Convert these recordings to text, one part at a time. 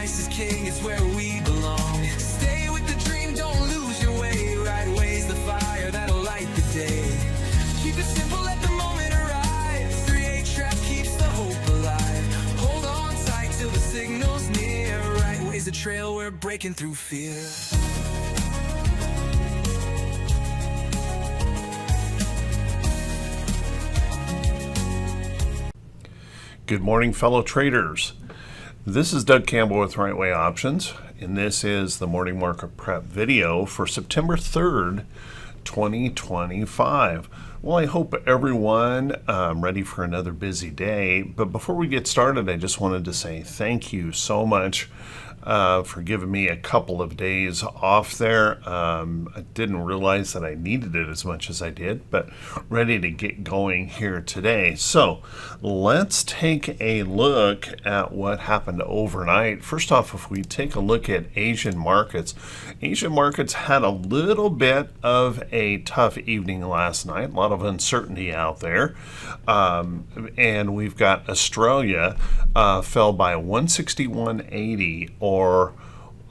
Christ is king, it's where we belong. Stay with the dream, don't lose your way. Right way's the fire that'll light the day. Keep it simple, let the moment arrive. 3-8 trap keeps the hope alive. Hold on tight till the signal's near. Right way's the trail, we're breaking through fear. Good morning, fellow traders. This is Doug Campbell with Right Way Options, and this is the morning market prep video for September 3rd, 2025. Well, I hope everyone ready for another busy day. But before we get started, I just wanted to say thank you so much for giving me a couple of days off there. I didn't realize that I needed it as much as I did, but ready to get going here today. So let's take a look at what happened overnight. First off, if we take a look at Asian markets had a little bit of a tough evening last night, a lot of uncertainty out there. And we've got Australia fell by 161.80 or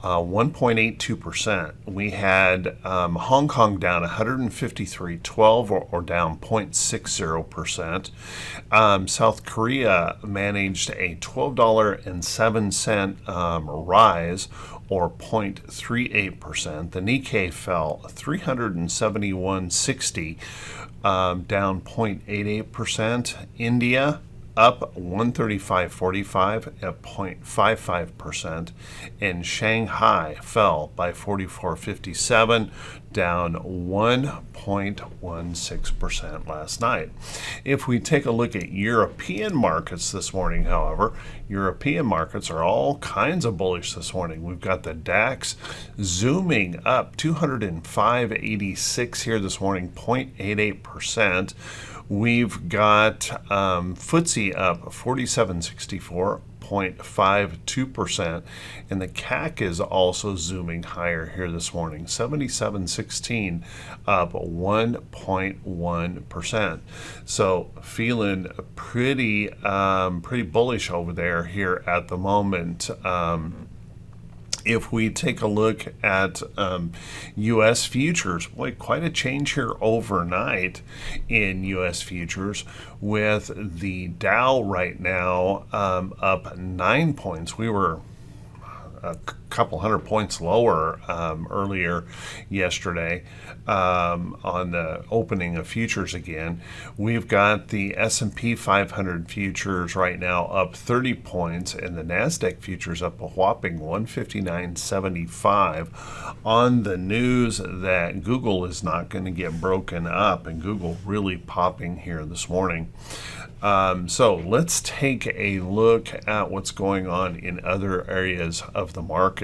1.82%. We had Hong Kong down 153.12 or down 0.60%. South Korea managed a $12.07 rise or 0.38%. The Nikkei fell 371.60, down 0.88%. India up 135.45 at 0.55%, and Shanghai fell by 44.57, down 1.16% last night. If we take a look at European markets this morning, however, European markets are all kinds of bullish this morning. We've got the DAX zooming up 205.86 here this morning, 0.88%. We've got FTSE up 47.64, 0.52%, and the CAC is also zooming higher here this morning, 77.16, up 1.1%. So feeling pretty bullish over there here at the moment. If we take a look at U.S. futures, boy, quite a change here overnight in U.S. futures, with the Dow right now up 9 points. We were a couple hundred points lower earlier yesterday on the opening of futures again. We've got the S&P 500 futures right now up 30 points, and the NASDAQ futures up a whopping 159.75 on the news that Google is not going to get broken up, and Google really popping here this morning. So let's take a look at what's going on in other areas of the market.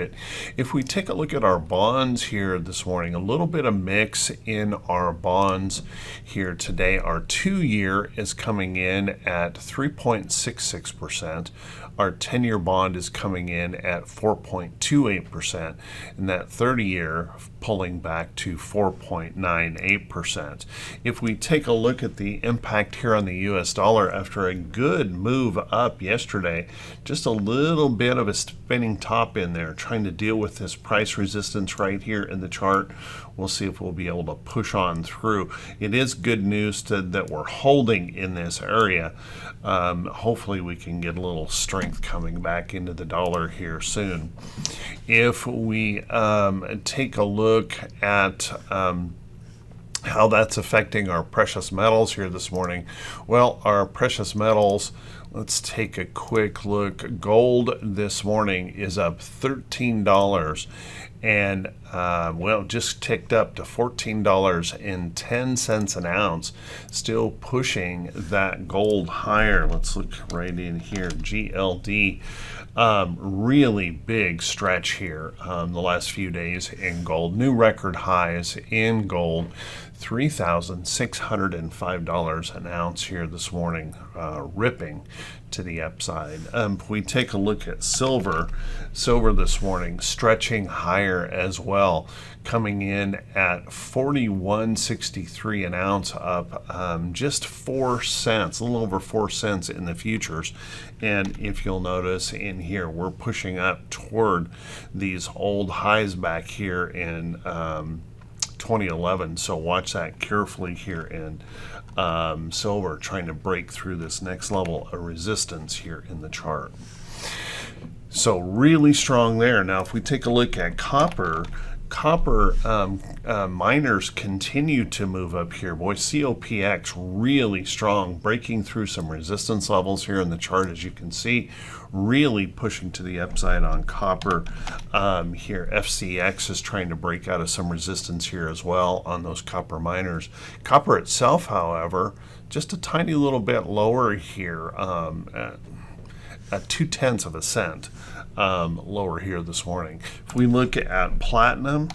If we take a look at our bonds here this morning, a little bit of mix in our bonds here today. Our 2-year is coming in at 3.66%. Our 10-year bond is coming in at 4.28%, and that 30-year pulling back to 4.98%. If we take a look at the impact here on the US dollar after a good move up yesterday, just a little bit of a spinning top in there, trying to deal with this price resistance right here in the chart. We'll see if we'll be able to push on through. It is good news that we're holding in this area. Hopefully we can get a little strength coming back into the dollar here soon. If we take a look at how that's affecting our precious metals here this morning, well, our precious metals, let's take a quick look. Gold this morning is up $13 and well, just ticked up to $14.10 an ounce, still pushing that gold higher. Let's look right in here. GLD, really big stretch here the last few days in gold. New record highs in gold, $3,605 an ounce here this morning, ripping to the upside. If we take a look at silver this morning stretching higher as well, coming in at 41.63 an ounce, up just 4 cents, a little over 4 cents in the futures. And if you'll notice in here, we're pushing up toward these old highs back here in 2011. So watch that carefully here in silver, trying to break through this next level of resistance here in the chart. So really strong there. Now if we take a look at copper miners continue to move up here. Boy, COPX really strong, breaking through some resistance levels here in the chart, as you can see, really pushing to the upside on copper. Here FCX is trying to break out of some resistance here as well on those copper miners. Copper itself, however, just a tiny little bit lower here, at 0.2 of a cent lower here this morning. If we look at platinum,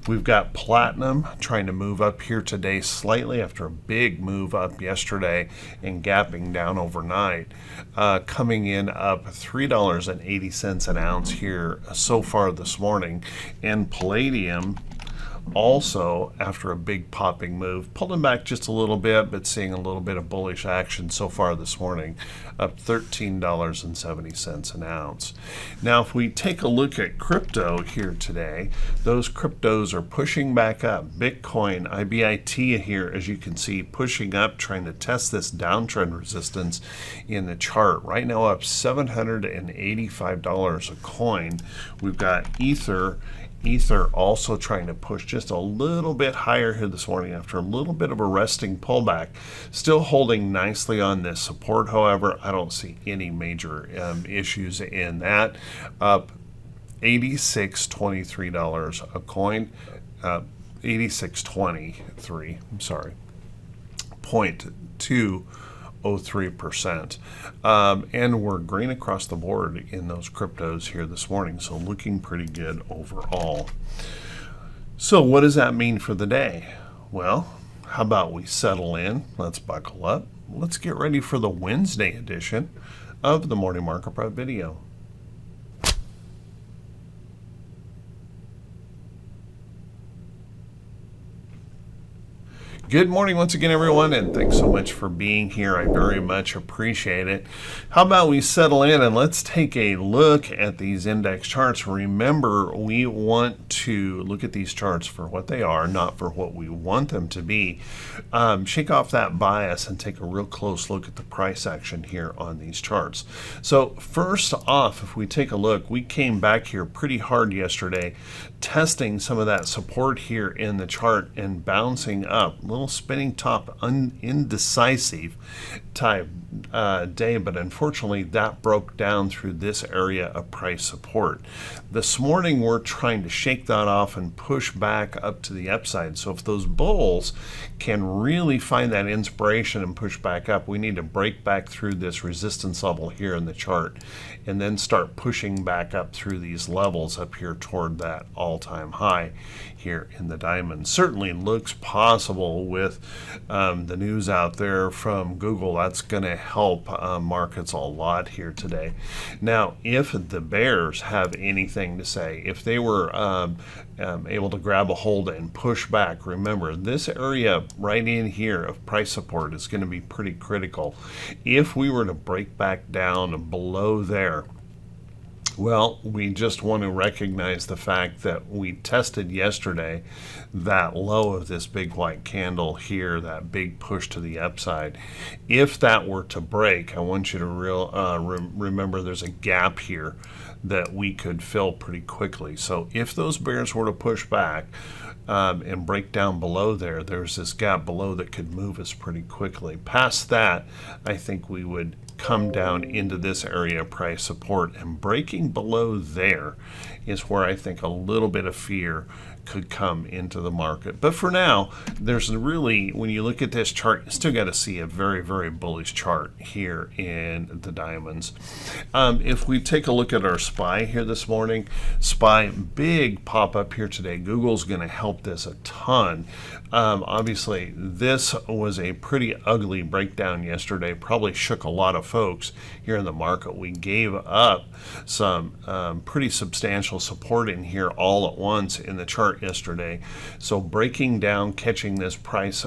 we've got platinum trying to move up here today slightly after a big move up yesterday and gapping down overnight, coming in up $3.80 an ounce here so far this morning. And palladium also, after a big popping move, pulling back just a little bit, but seeing a little bit of bullish action so far this morning, up $13.70 an ounce. Now, if we take a look at crypto here today, those cryptos are pushing back up. Bitcoin, IBIT here, as you can see, pushing up, trying to test this downtrend resistance in the chart. Right now up $785 a coin. We've got Ether also trying to push just a little bit higher here this morning after a little bit of a resting pullback. Still holding nicely on this support, however. I don't see any major issues in that. Up $86.23 a coin, $86.23, I'm sorry, 0.203%. And we're green across the board in those cryptos here this morning, so looking pretty good overall. So what does that mean for the day? Well, how about we settle in? Let's buckle up. Let's get ready for the Wednesday edition of the Morning Market Prep video. Good morning once again, everyone, and thanks so much for being here. I very much appreciate it. How about we settle in and let's take a look at these index charts. Remember, we want to look at these charts for what they are, not for what we want them to be. Shake off that bias and take a real close look at the price action here on these charts. So first off, if we take a look, we came back here pretty hard yesterday, testing some of that support here in the chart and bouncing up. Little spinning top, indecisive type day, but unfortunately that broke down through this area of price support. This morning we're trying to shake that off and push back up to the upside. So if those bulls can really find that inspiration and push back up, we need to break back through this resistance level here in the chart and then start pushing back up through these levels up here toward that all-time high here in the diamond. Certainly looks possible with the news out there from Google. That's going to help markets a lot here today. Now, if the bears have anything to say, if they were able to grab a hold and push back, remember this area right in here of price support is going to be pretty critical. If we were to break back down below there, well, we just want to recognize the fact that we tested yesterday that low of this big white candle here, that big push to the upside. If that were to break, I want you to remember there's a gap here that we could fill pretty quickly. So if those bears were to push back and break down below there, there's this gap below that could move us pretty quickly. Past that, I think we would come down into this area of price support, and breaking below there is where I think a little bit of fear could come into the market. But for now, there's really, when you look at this chart, you still got to see a very, very bullish chart here in the diamonds. If we take a look at our SPY here this morning, SPY, big pop up here today. Google's going to help this a ton. Obviously, this was a pretty ugly breakdown yesterday, probably shook a lot of folks here in the market. We gave up some pretty substantial support in here all at once in the chart yesterday. So breaking down, catching this price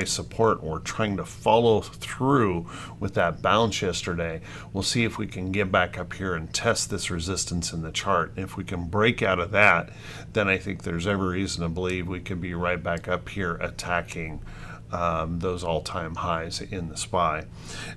support, we're trying to follow through with that bounce yesterday. We'll see if we can get back up here and test this resistance in the chart. If we can break out of that, then I think there's every reason to believe we could be right back up here attacking those all-time highs in the SPY.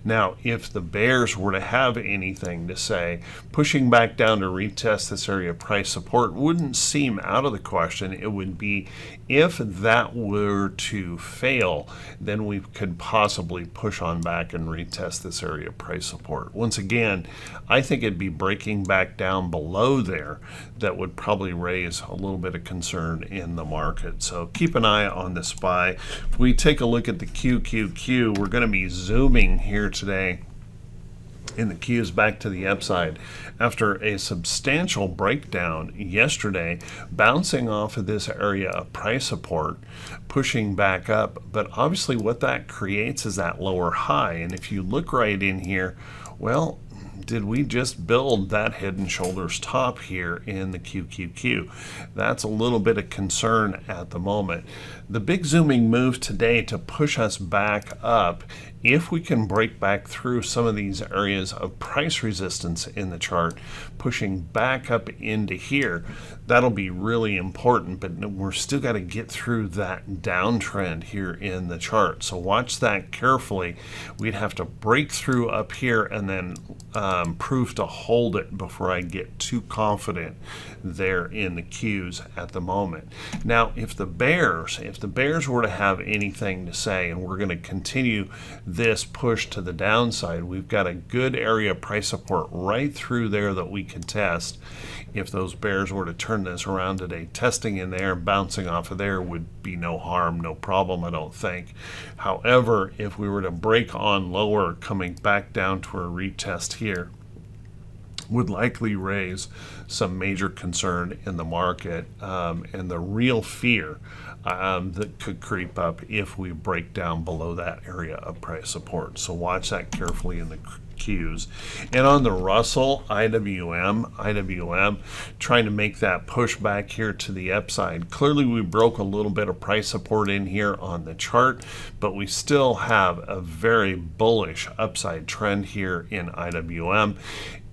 Now, if the bears were to have anything to say, pushing back down to retest this area of price support wouldn't seem out of the question. It would be if that were to fail, then we could possibly push on back and retest this area of price support. Once again, I think it'd be breaking back down below there that would probably raise a little bit of concern in the market. So keep an eye on the SPY. If we take a look at the QQQ, we're going to be zooming here today in the Q's back to the upside after a substantial breakdown yesterday, bouncing off of this area of price support, pushing back up. But obviously what that creates is that lower high. And if you look right in here, well, did we just build that head and shoulders top here in the QQQ? That's a little bit of concern at the moment. The big zooming move today to push us back up, if we can break back through some of these areas of price resistance in the chart, pushing back up into here, that'll be really important. But we're still got to get through that downtrend here in the chart. So watch that carefully. We'd have to break through up here and then prove to hold it before I get too confident there in the Qs at the moment. Now, if the bears were to have anything to say, and we're going to continue this push to the downside, we've got a good area of price support right through there that we can test. If those bears were to turn this around today, testing in there, bouncing off of there would be no harm, no problem, I don't think. However, if we were to break on lower, coming back down to a retest here, would likely raise some major concern in the market, and the real fear that could creep up if we break down below that area of price support. So watch that carefully in the Qs. And on the Russell, IWM trying to make that push back here to the upside. Clearly we broke a little bit of price support in here on the chart, but we still have a very bullish upside trend here in IWM.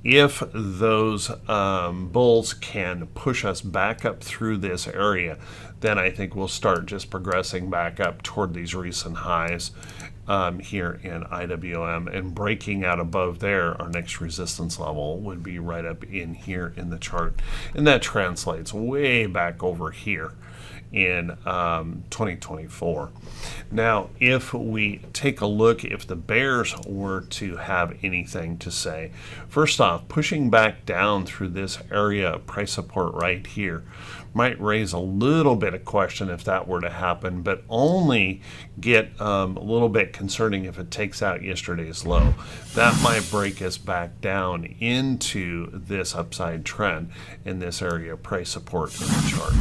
If those bulls can push us back up through this area, then I think we'll start just progressing back up toward these recent highs here in IWM, and breaking out above there. Our next resistance level would be right up in here in the chart, and that translates way back over here in 2024. Now, if we take a look, if the bears were to have anything to say, first off, pushing back down through this area of price support right here might raise a little bit of question if that were to happen, but only get a little bit concerning if it takes out yesterday's low. That might break us back down into this upside trend in this area of price support in the chart.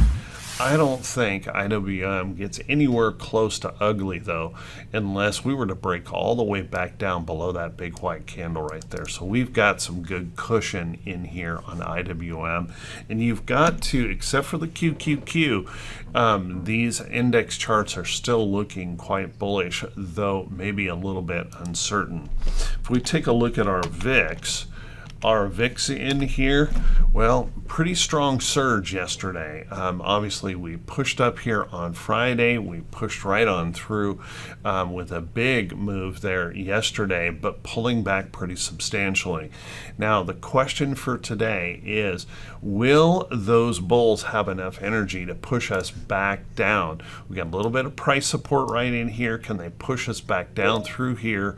I don't think IWM gets anywhere close to ugly, though, unless we were to break all the way back down below that big white candle right there. So we've got some good cushion in here on IWM. And you've got to, except for the QQQ, these index charts are still looking quite bullish, though maybe a little bit uncertain. If we take a look at our VIX in here, well, pretty strong surge yesterday. Obviously, we pushed up here on Friday. We pushed right on through with a big move there yesterday, but pulling back pretty substantially. Now, the question for today is, will those bulls have enough energy to push us back down? We got a little bit of price support right in here. Can they push us back down through here,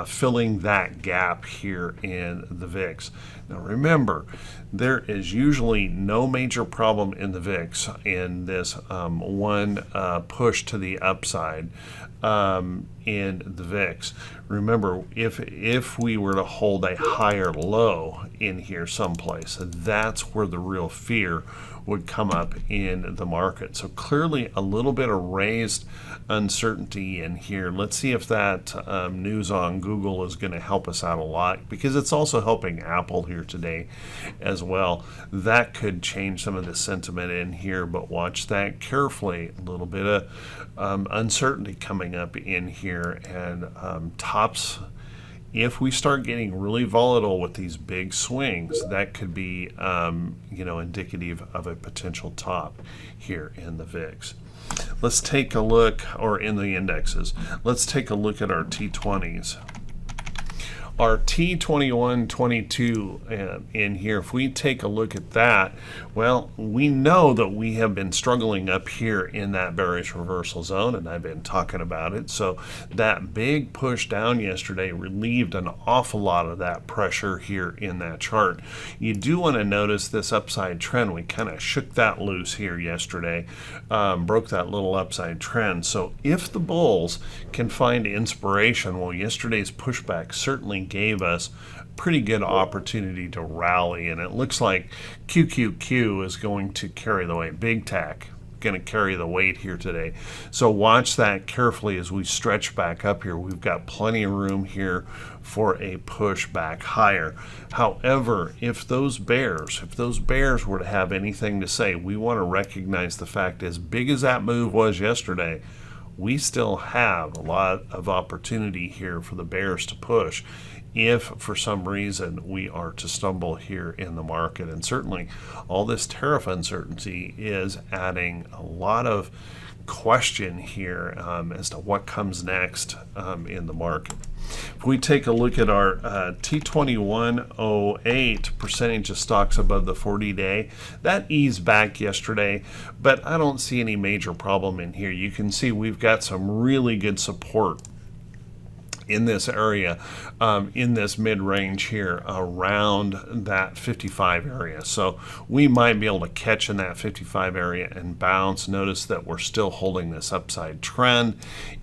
filling that gap here in the VIX? Now remember, there is usually no major problem in the VIX in this one push to the upside. in the VIX. Remember, if we were to hold a higher low in here someplace, that's where the real fear would come up in the market. So clearly a little bit of raised uncertainty in here. Let's see if that news on Google is going to help us out a lot, because it's also helping Apple here today as well. That could change some of the sentiment in here, but watch that carefully. A little bit of uncertainty coming up in here, and tops. If we start getting really volatile with these big swings, that could be indicative of a potential top here in the VIX. Let's take a look, or in the indexes, let's take a look at our T20s. Our T21-22 in here, if we take a look at that, well, we know that we have been struggling up here in that bearish reversal zone, and I've been talking about it. So that big push down yesterday relieved an awful lot of that pressure here in that chart. You do want to notice this upside trend. We kind of shook that loose here yesterday, broke that little upside trend. So if the bulls can find inspiration, well, yesterday's pushback certainly gave us pretty good opportunity to rally, and it looks like QQQ is going to carry the weight. Big Tech going to carry the weight here today. So watch that carefully as we stretch back up here. We've got plenty of room here for a push back higher. However, if those bears were to have anything to say, we want to recognize the fact, as big as that move was yesterday, we still have a lot of opportunity here for the bears to push if for some reason we are to stumble here in the market. And certainly all this tariff uncertainty is adding a lot of question here as to what comes next in the market. If we take a look at our T2108 percentage of stocks above the 40-day, that eased back yesterday, but I don't see any major problem in here. You can see we've got some really good support in this area, in this mid-range here around that 55 area. So we might be able to catch in that 55 area and bounce. Notice that we're still holding this upside trend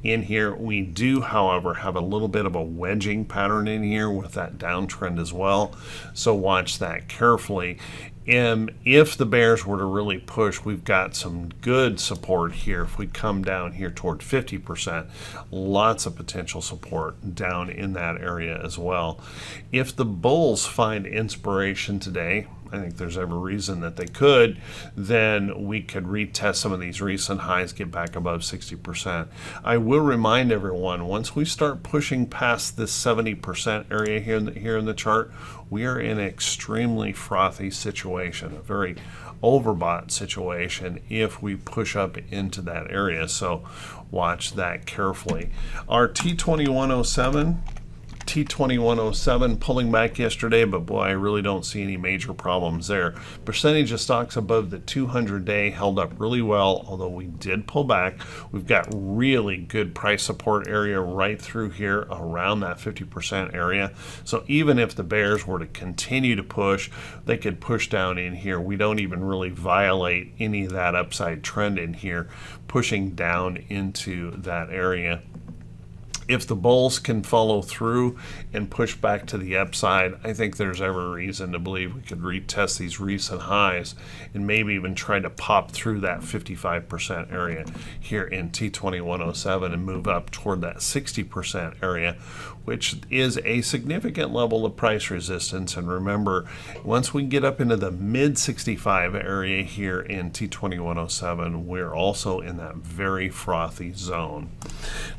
in here. We do, however, have a little bit of a wedging pattern in here with that downtrend as well. So watch that carefully. And if the bears were to really push, we've got some good support here. If we come down here toward 50%, lots of potential support down in that area as well. If the bulls find inspiration today, I think there's every reason that they could, then we could retest some of these recent highs, get back above 60%. I will remind everyone, once we start pushing past this 70% area here in the chart, we are in an extremely frothy situation, a very overbought situation if we push up into that area. So watch that carefully. Our T2107 pulling back yesterday, but boy, I really don't see any major problems there. Percentage of stocks above the 200-day held up really well, although we did pull back. We've got really good price support area right through here around that 50% area. So even if the bears were to continue to push, they could push down in here. We don't even really violate any of that upside trend in here, pushing down into that area. If the bulls can follow through and push back to the upside, I think there's every reason to believe we could retest these recent highs and maybe even try to pop through that 55% area here in T2107 and move up toward that 60% area, which is a significant level of price resistance. And remember, once we get up into the mid 65 area here in T2107, we're also in that very frothy zone.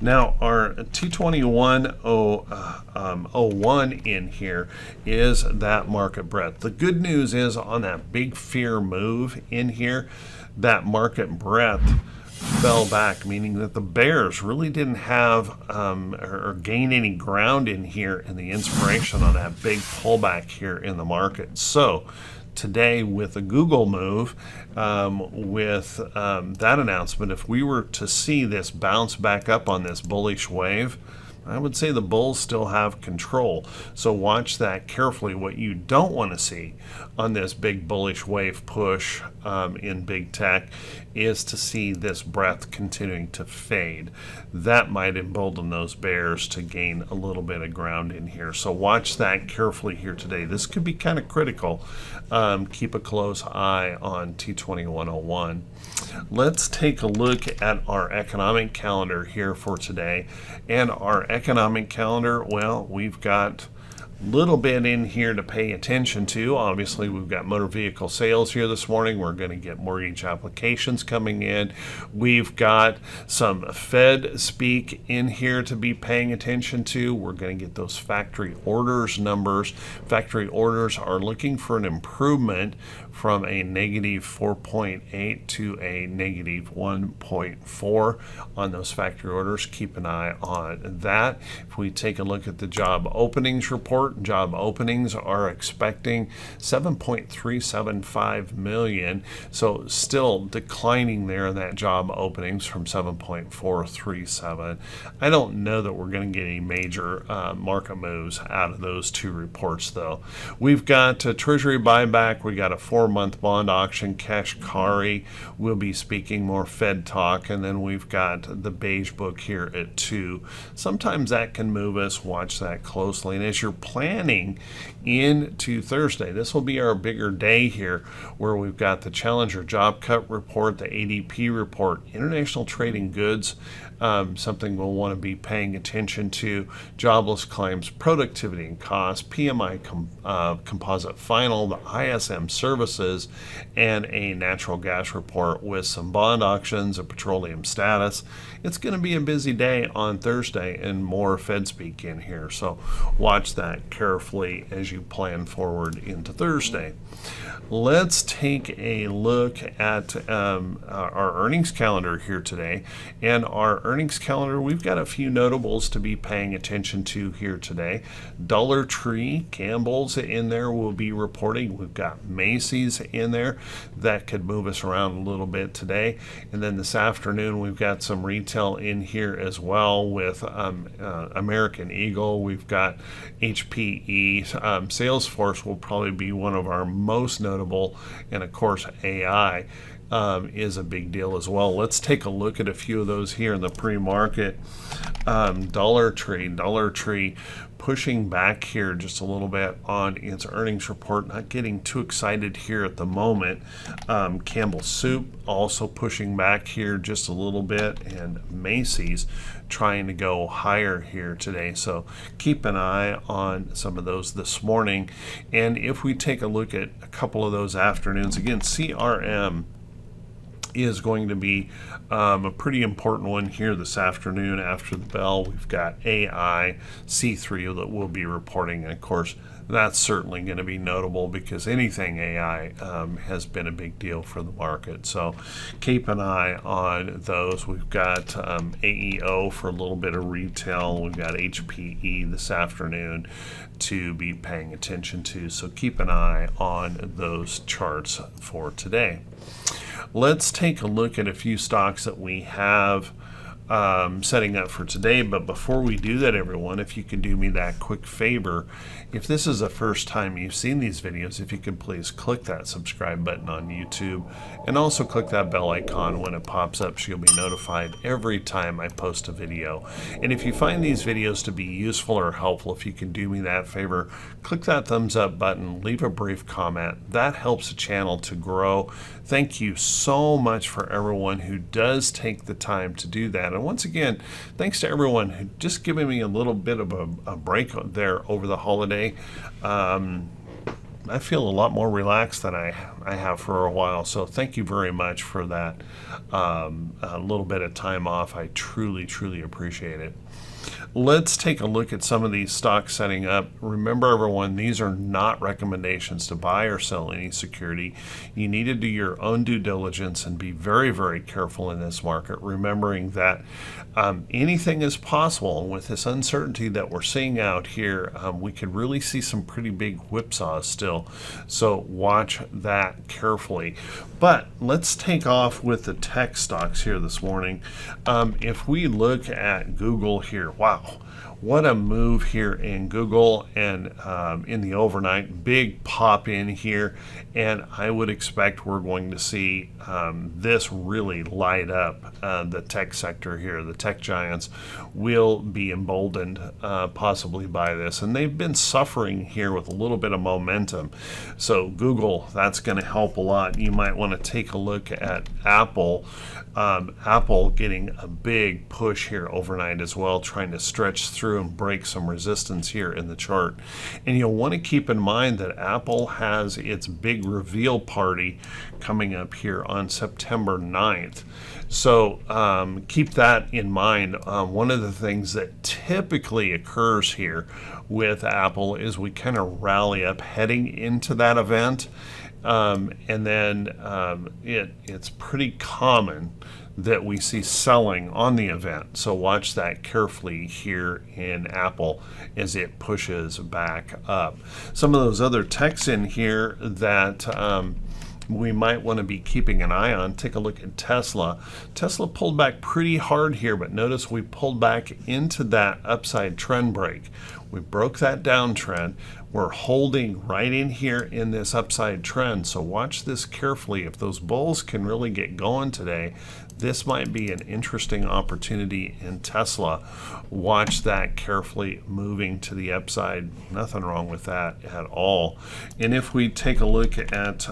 Now, our T2101 in here is that market breadth. The good news is on that big fear move in here, that market breadth fell back, meaning that the bears really didn't have or gain any ground in here in the inspiration on that big pullback here in the market. So today with the Google move, with that announcement, if we were to see this bounce back up on this bullish wave, I would say the bulls still have control. So watch that carefully. What you don't want to see on this big bullish wave push in big tech is to see this breadth continuing to fade. That might embolden those bears to gain a little bit of ground in here. So watch that carefully here today. This could be kind of critical. Keep a close eye on T2101. Let's take a look at our economic calendar here for today. And our economic calendar, well, we've got a little bit in here to pay attention to. Obviously, we've got motor vehicle sales here this morning. We're going to get mortgage applications coming in. We've got some Fed speak in here to be paying attention to. We're going to get those factory orders numbers. Factory orders are looking for an improvement from a negative 4.8 to a negative 1.4 on those factory orders. Keep an eye on that. If we take a look at the job openings report, job openings are expecting 7.375 million. So still declining there in that job openings from 7.437. I don't know that we're going to get any major market moves out of those two reports though. We've got a Treasury buyback. We got a 4-month bond auction. Kashkari will be speaking more Fed talk, and then we've got the beige book here at 2. Sometimes that can move us. Watch that closely. And as you're planning into Thursday, this will be our bigger day here, where we've got the Challenger job cut report, the ADP report, international trading goods, something we'll want to be paying attention to, jobless claims, productivity and cost, PMI composite final, the ISM services, and a natural gas report with some bond auctions, a petroleum status. It's going to be a busy day on Thursday and more Fed speak in here. So watch that carefully as you plan forward into Thursday. Let's take a look at our earnings calendar here today. And our earnings calendar, we've got a few notables to be paying attention to here today. Dollar Tree, Campbell's in there will be reporting. We've got Macy's in there. That could move us around a little bit today. And then this afternoon, we've got some retail in here as well with American Eagle. We've got HPE. Salesforce will probably be one of our most notable. And of course, AI is a big deal as well. Let's take a look at a few of those here in the pre-market. Dollar Tree pushing back here just a little bit on its earnings report, not getting too excited here at the moment. Campbell Soup also pushing back here just a little bit, and Macy's trying to go higher here today. So keep an eye on some of those this morning. And if we take a look at a couple of those afternoons, again, CRM is going to be a pretty important one here this afternoon after the bell. We've got AI, C3 that will be reporting. And of course, that's certainly going to be notable because anything AI has been a big deal for the market. So keep an eye on those. We've got AEO for a little bit of retail. We've got HPE this afternoon to be paying attention to. So keep an eye on those charts for today. Let's take a look at a few stocks that we have setting up for today. But before we do that, everyone, if you could do me that quick favor, if this is the first time you've seen these videos, if you could please click that subscribe button on YouTube and also click that bell icon when it pops up so you'll be notified every time I post a video. And if you find these videos to be useful or helpful, if you can do me that favor, click that thumbs up button, leave a brief comment. That helps the channel to grow. Thank you so much for everyone who does take the time to do that. And once again, thanks to everyone who just giving me a little bit of a break there over the holiday. I feel a lot more relaxed than I have for a while. So thank you very much for that a little bit of time off. I truly, truly appreciate it. Let's take a look at some of these stocks setting up. Remember, everyone, these are not recommendations to buy or sell any security. You need to do your own due diligence and be very, very careful in this market, remembering that anything is possible. And with this uncertainty that we're seeing out here, we could really see some pretty big whipsaws still. So watch that carefully. But let's take off with the tech stocks here this morning. If we look at Google here, wow, what a move here in Google and in the overnight. Big pop in here, and I would expect we're going to see this really light up the tech sector here. The tech giants will be emboldened possibly by this, and they've been suffering here with a little bit of momentum. So Google, that's going to help a lot. You might want to take a look at Apple. Apple getting a big push here overnight as well, trying to stretch through and break some resistance here in the chart. And you'll want to keep in mind that Apple has its big reveal party coming up here on September 9th. So keep that in mind. One of the things that typically occurs here with Apple is we kind of rally up heading into that event. And then it's pretty common that we see selling on the event. So watch that carefully here in Apple as it pushes back up. Some of those other techs in here that we might want to be keeping an eye on. Take a look at Tesla. Tesla pulled back pretty hard here, but notice we pulled back into that upside trend break. We broke that downtrend. We're holding right in here in this upside trend. So watch this carefully. If those bulls can really get going today, this might be an interesting opportunity in Tesla. Watch that carefully moving to the upside. Nothing wrong with that at all. And if we take a look at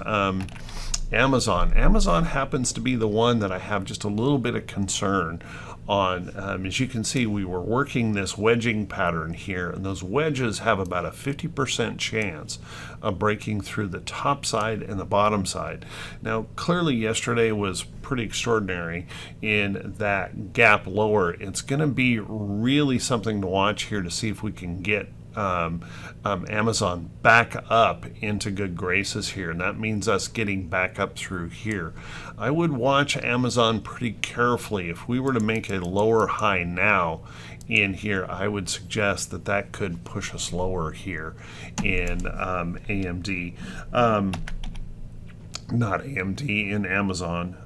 Amazon. Amazon happens to be the one that I have just a little bit of concern on. As you can see, we were working this wedging pattern here, and those wedges have about a 50% chance of breaking through the top side and the bottom side. Now, clearly yesterday was pretty extraordinary in that gap lower. It's going to be really something to watch here to see if we can get Amazon back up into good graces here, and that means us getting back up through here. I would watch Amazon pretty carefully. If we were to make a lower high now in here, I would suggest that that could push us lower here in AMD. Not AMD, in Amazon.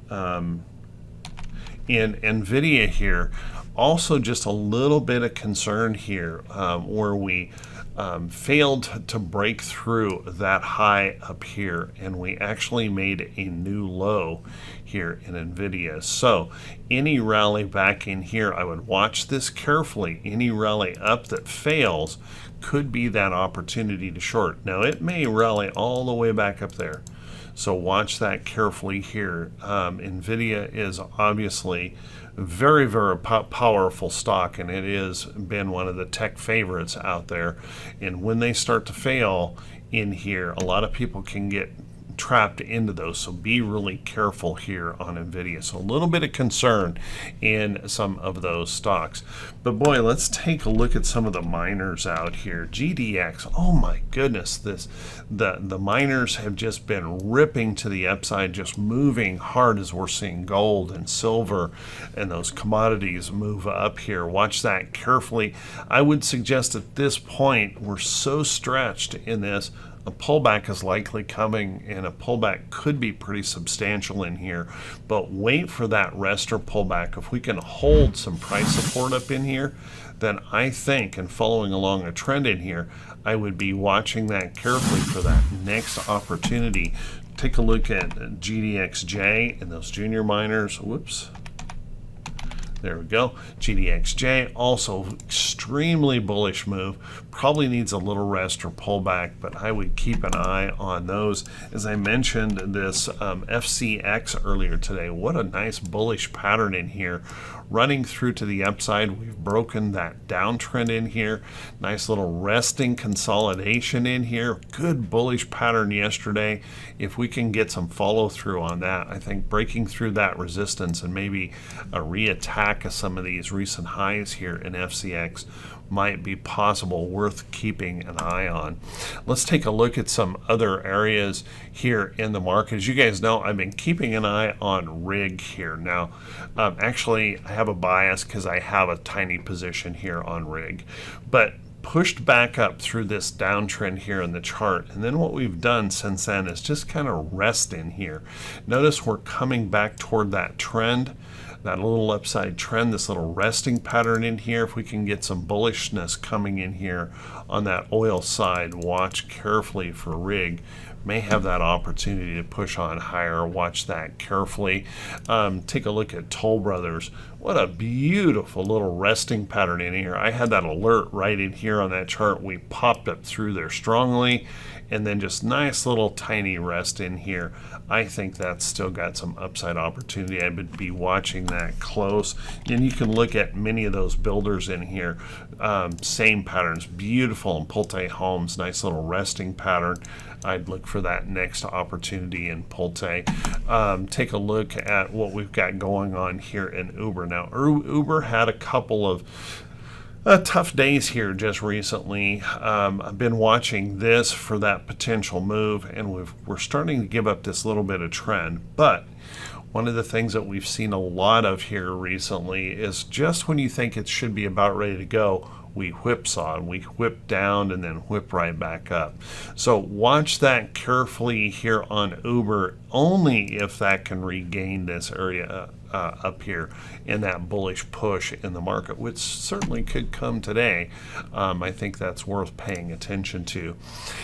In NVIDIA here, also just a little bit of concern here where we failed to break through that high up here, and we actually made a new low here in NVIDIA. So any rally back in here, I would watch this carefully. Any rally up that fails could be that opportunity to short. Now it may rally all the way back up there, so watch that carefully here. NVIDIA is obviously very, very powerful stock, and it has been one of the tech favorites out there. And when they start to fail in here, a lot of people can get trapped into those, so be really careful here on NVIDIA. So a little bit of concern in some of those stocks. But boy, let's take a look at some of the miners out here. GDX, oh my goodness, the miners have just been ripping to the upside, just moving hard as we're seeing gold and silver and those commodities move up here. Watch that carefully. I would suggest at this point we're so stretched in this, a pullback is likely coming, and a pullback could be pretty substantial in here, but wait for that rest or pullback. If we can hold some price support up in here, then I think, and following along a trend in here, I would be watching that carefully for that next opportunity. Take a look at GDXJ and those junior miners. Whoops. There we go. GDXJ, also extremely bullish move. Probably needs a little rest or pullback, but I would keep an eye on those. As I mentioned, this FCX earlier today, what a nice bullish pattern in here. Running through to the upside, we've broken that downtrend in here. Nice little resting consolidation in here. Good bullish pattern yesterday. If we can get some follow through on that, I think breaking through that resistance and maybe a reattack of some of these recent highs here in FCX might be possible, worth keeping an eye on. Let's take a look at some other areas here in the market. As you guys know, I've been keeping an eye on RIG here. Now, actually, I have a bias because I have a tiny position here on RIG, but pushed back up through this downtrend here in the chart, and then what we've done since then is just kind of rest in here. Notice we're coming back toward that trend. that little upside trend, this little resting pattern in here. If we can get some bullishness coming in here on that oil side, watch carefully for rig. May have that opportunity to push on higher. Watch that carefully. Take a look at Toll Brothers. What a beautiful little resting pattern in here. I had that alert right in here on that chart. We popped up through there strongly, and then just nice little tiny rest in here. I think that's still got some upside opportunity. I would be watching that close. And you can look at many of those builders in here. Same patterns, beautiful in Pulte Homes, nice little resting pattern. I'd look for that next opportunity in Pulte. Take a look at what we've got going on here in Uber. Now, Uber had a couple of tough days here just recently. I've been watching this for that potential move, and we're starting to give up this little bit of trend. But one of the things that we've seen a lot of here recently is just when you think it should be about ready to go, we whipsaw and we whip down and then whip right back up. So watch that carefully here on Uber, only if that can regain this area up here in that bullish push in the market, which certainly could come today. I think that's worth paying attention to.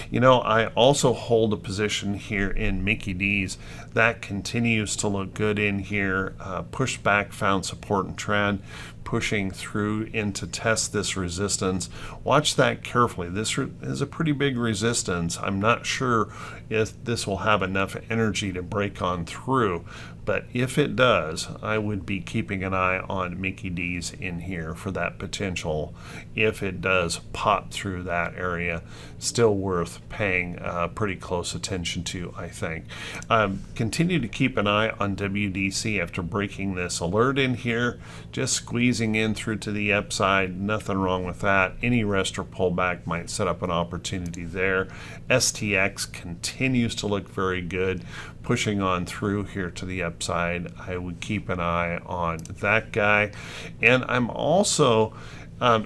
You know, I also hold a position here in Mickey D's. That continues to look good in here. Pushed back, found support and trend, pushing through in to test this resistance. Watch that carefully. This is a pretty big resistance. I'm not sure if this will have enough energy to break on through, but if it does, I would be keeping an eye on Mickey D's in here for that potential. If it does pop through that area, still worth paying pretty close attention to, I think. Continue to keep an eye on WDC after breaking this alert in here, just squeezing in through to the upside. Nothing wrong with that. Any rest or pullback might set up an opportunity there. STX continues to look very good, pushing on through here to the upside. I would keep an eye on that guy. And I'm also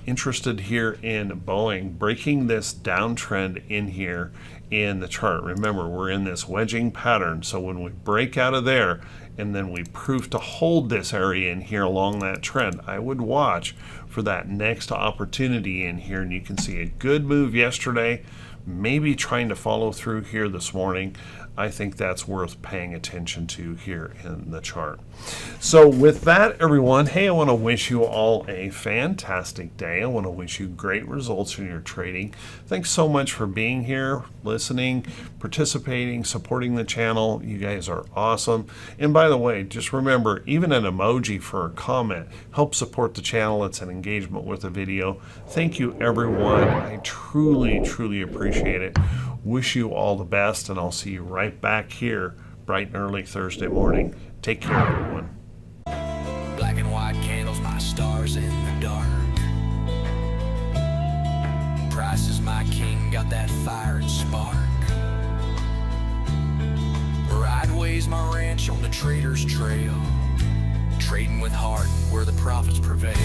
interested here in Boeing breaking this downtrend in here in the chart. Remember, we're in this wedging pattern, so when we break out of there and then we prove to hold this area in here along that trend, I would watch for that next opportunity in here. And you can see a good move yesterday, maybe trying to follow through here this morning. I think that's worth paying attention to here in the chart. So with that, everyone, hey, I want to wish you all a fantastic day. I want to wish you great results in your trading. Thanks so much for being here, listening, participating, supporting the channel. You guys are awesome. And by the way, just remember, even an emoji for a comment helps support the channel. It's an engagement with the video. Thank you, everyone. I truly, truly appreciate it. Wish you all the best, and I'll see you right back here bright and early Thursday morning. Take care, everyone. Black and white candles, my stars in the dark. Price is my king, got that fire and spark. Rideways my ranch on the trader's trail. Trading with heart where the profits prevail.